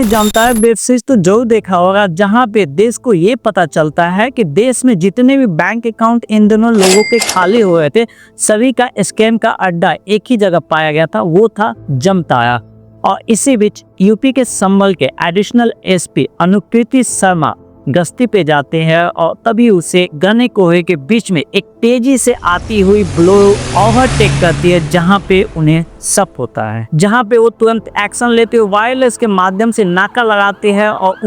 जानता है web series तो जरूर देखा होगा, जहाँ पे देश को ये पता चलता है कि देश में जितने भी बैंक अकाउंट इन दोनों लोगों के खाली हुए थे, सभी का स्कैम का अड्डा एक ही जगह पाया गया था, वो था जामताड़ा। और इसी बीच यूपी के संभल के एडिशनल एसपी अनुकृति शर्मा गश्ती पे जाते हैं और तभी उसे घने कोहरे के बीच में एक तेजी से आती हुई बोलेरो ओवरटेक करती है, जहां पे उन्हें शक होता है, जहां पे वो तुरंत एक्शन लेते हुए वायरलेस के माध्यम से नाका लगाते हैं और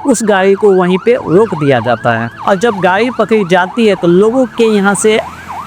उस गाड़ी को वहीं पे रोक दिया जाता है। और जब गाड़ी पकड़ी जाती है तो लोगों के यहाँ से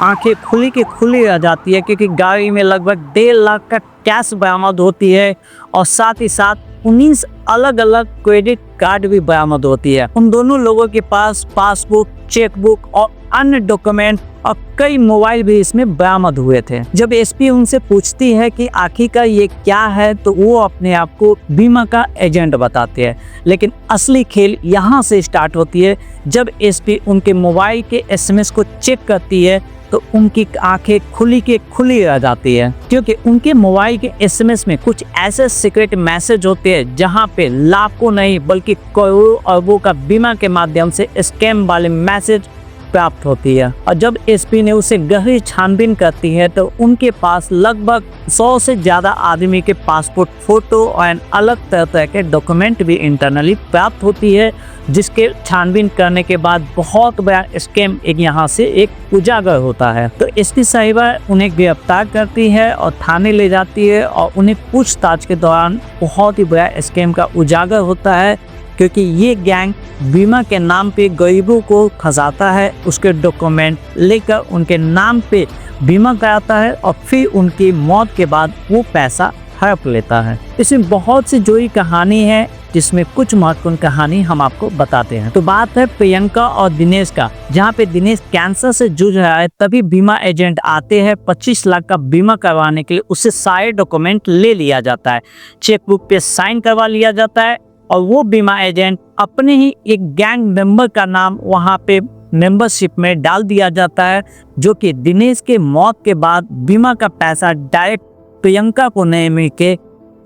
आंखें खुली की खुली रह जाती है, क्योंकि गाड़ी में लगभग 1.5 लाख का कैश बरामद होती है और साथ ही साथ 19 अलग अलग क्रेडिट कार्ड भी बरामद होती है। उन दोनों लोगों के पास पासबुक, चेकबुक और अन्य डॉक्यूमेंट और कई मोबाइल भी इसमें बरामद हुए थे। जब एसपी उनसे पूछती है कि आखिरकार ये क्या है, तो वो अपने आप को बीमा का एजेंट बताते हैं। लेकिन असली खेल यहाँ से स्टार्ट होती है, जब एसपी उनके मोबाइल के एसएमएस को चेक करती है तो उनकी आंखें खुली के खुली रह जाती है, क्योंकि उनके मोबाइल के एसएमएस में कुछ ऐसे सीक्रेट मैसेज होते हैं जहां पे लाखों नहीं बल्कि करोड़ों अरबों का बीमा के माध्यम से स्कैम वाले मैसेज प्राप्त होती है। और जब एसपी ने उसे गहरी छानबीन करती है तो उनके पास लगभग 100 से ज्यादा आदमी के पासपोर्ट फोटो और अलग तरह के डॉक्यूमेंट भी इंटरनली प्राप्त होती है, जिसके छानबीन करने के बाद बहुत बड़ा स्कैम यहाँ से एक उजागर होता है। तो एसपी साहिबा उन्हें गिरफ्तार करती है और थाने ले जाती है और उन्हें पूछताछ के दौरान बहुत ही बड़ा स्कैम का उजागर होता है, क्योंकि ये गैंग बीमा के नाम पे गरीबों को फंसाता है, उसके डॉक्यूमेंट लेकर उनके नाम पे बीमा कराता है और फिर उनकी मौत के बाद वो पैसा हड़प लेता है। इसमें बहुत सी जुड़ी कहानी है, जिसमें कुछ महत्वपूर्ण कहानी हम आपको बताते हैं। तो बात है प्रियंका और दिनेश का, जहाँ पे दिनेश कैंसर से जूझ रहा है, तभी बीमा एजेंट आते हैं। 25 लाख का बीमा करवाने के लिए उससे सारे डॉक्यूमेंट ले लिया जाता है, चेकबुक पे साइन करवा लिया जाता है और वो बीमा एजेंट अपने ही एक गैंग मेंबर का नाम वहाँ पे मेंबरशिप में डाल दिया जाता है, जो कि दिनेश के मौत के बाद बीमा का पैसा डायरेक्ट प्रियंका को नहीं मिल के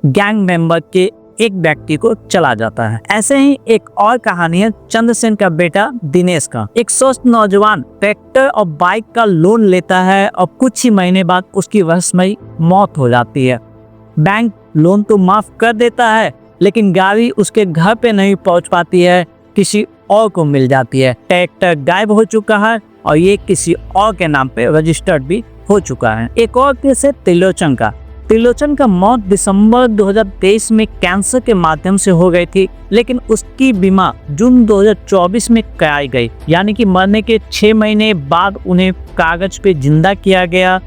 गैंग मेंबर के एक व्यक्ति को चला जाता है। ऐसे ही एक और कहानी है चंद्रसेन का बेटा दिनेश का। एक स्वस्थ नौजवान ट्रैक्टर और बाइक का लोन लेता है और कुछ ही महीने बाद उसकी रहस्यमयी मौत हो जाती है। बैंक लोन तो माफ कर देता है, लेकिन गाड़ी उसके घर पे नहीं पहुंच पाती है, किसी और को मिल जाती है। ट्रैक्टर गायब हो चुका है और ये किसी और के नाम पे रजिस्टर्ड भी हो चुका है। एक और केस है त्रिलोचन का। त्रिलोचन का मौत दिसंबर 2023 में कैंसर के माध्यम से हो गई थी, लेकिन उसकी बीमा जून 2024 में कराई गई, यानी कि मरने के 6 महीने बाद उन्हें कागज पे जिंदा किया गया,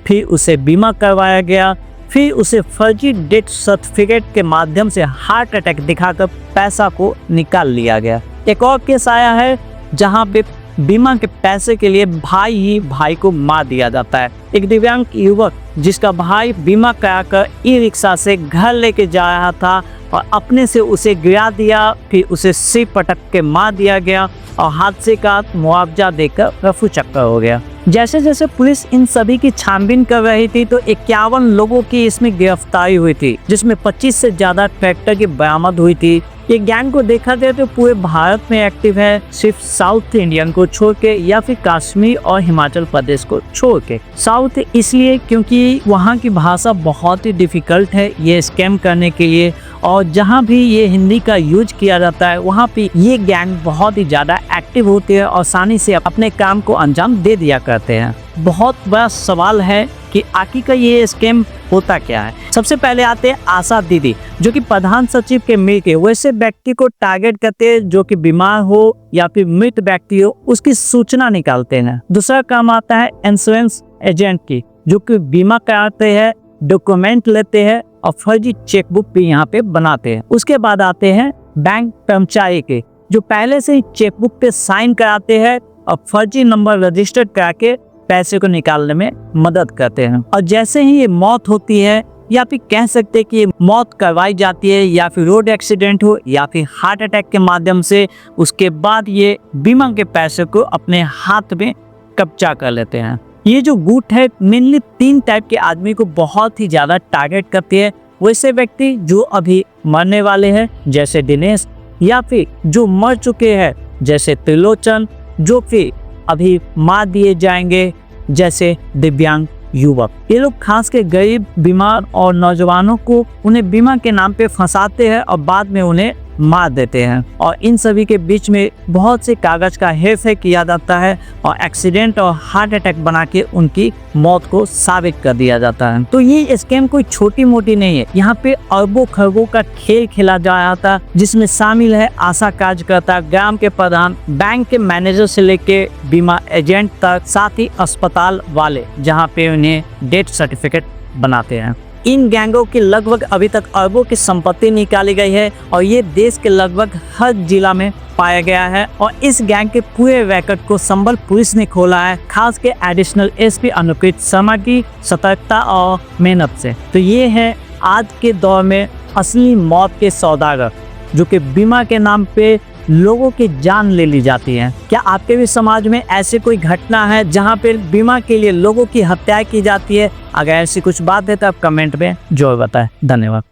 फिर उसे बीमा करवाया गया, फिर उसे फर्जी डेथ सर्टिफिकेट के माध्यम से हार्ट अटैक दिखाकर पैसा को निकाल लिया गया। एक और केस आया है जहां पे बीमा के पैसे के लिए भाई ही भाई को मार दिया जाता है। एक दिव्यांग युवक जिसका भाई बीमा कराकर ई रिक्शा से घर लेके जा रहा था और अपने से उसे गिरा दिया, फिर उसे सिर पटक के मार दिया गया और हादसे का मुआवजा देकर रफू चक्कर हो गया। जैसे जैसे पुलिस इन सभी की छानबीन कर रही थी तो 51 लोगों की इसमें गिरफ्तारी हुई थी, जिसमें 25 से ज्यादा ट्रैक्टर की बरामद हुई थी। ये गैंग को देखा जाए तो पूरे भारत में एक्टिव है, सिर्फ साउथ इंडियन को छोड़ के या फिर कश्मीर और हिमाचल प्रदेश को छोड़ के। साउथ इसलिए क्योंकि वहाँ की भाषा बहुत ही डिफिकल्ट है ये स्कैम करने के लिए, और जहाँ भी ये हिंदी का यूज किया जाता है वहाँ पे ये गैंग बहुत ही ज़्यादा एक्टिव होते हैं और आसानी से अपने काम को अंजाम दे दिया करते हैं। बहुत बड़ा सवाल है कि आखिर ये स्कैम होता क्या है। सबसे पहले आते हैं आशा दीदी, जो कि प्रधान सचिव के मिलके वैसे व्यक्ति को टारगेट करते हैं जो कि बीमार हो या फिर मृत व्यक्ति हो, उसकी सूचना निकालते हैं। दूसरा काम आता है इंश्योरेंस एजेंट की, जो कि बीमा कराते हैं, डॉक्यूमेंट लेते हैं और फर्जी चेकबुक भी यहाँ पे बनाते हैं। उसके बाद आते हैं बैंक कर्मचारी के, जो पहले से ही चेकबुक पे साइन कराते हैं और फर्जी नंबर रजिस्टर्ड करा के पैसे को निकालने में मदद करते हैं। और जैसे ही ये मौत होती है, या फिर कह सकते हैं कि मौत करवाई जाती है, या फिर रोड एक्सीडेंट हो या फिर हार्ट अटैक के माध्यम से, उसके बाद ये बीमा के पैसे को अपने हाथ में कब्जा कर लेते हैं। ये जो गुट है मेनली 3 टाइप के आदमी को बहुत ही ज्यादा टारगेट करती है। वैसे व्यक्ति जो अभी मरने वाले हैं जैसे दिनेश, या फिर जो मर चुके हैं जैसे त्रिलोचन, जो फिर अभी मार दिए जाएंगे जैसे दिव्यांग युवक। ये लोग खास के गरीब, बीमार और नौजवानों को उन्हें बीमा के नाम पे फंसाते हैं और बाद में उन्हें मार देते हैं। और इन सभी के बीच में बहुत से कागज का हेरफेर किया जाता है और एक्सीडेंट और हार्ट अटैक बना के उनकी मौत को साबित कर दिया जाता है। तो ये स्कैम कोई छोटी मोटी नहीं है, यहाँ पे अरबों खरबों का खेल खेला जा रहा था, जिसमें शामिल है आशा कार्यकर्ता, ग्राम के प्रधान, बैंक के मैनेजर से लेके बीमा एजेंट तक, साथ ही अस्पताल वाले जहाँ पे उन्हें डेथ सर्टिफिकेट बनाते हैं। इन गैंगों की लगभग अभी तक अरबों की संपत्ति निकाली गई है और ये देश के लगभग हर जिला में पाया गया है। और इस गैंग के पूरे रैकेट को संबल पुलिस ने खोला है, खास के एडिशनल एसपी अनुकृत शर्मा की सतर्कता और मेहनत से। तो ये है आज के दौर में असली मौत के सौदागर, जो कि बीमा के नाम पे लोगों की जान ले ली जाती है। क्या आपके भी समाज में ऐसे कोई घटना है जहां पे बीमा के लिए लोगों की हत्या की जाती है? अगर ऐसी कुछ बात है तो आप कमेंट में जरूर बताएं। धन्यवाद।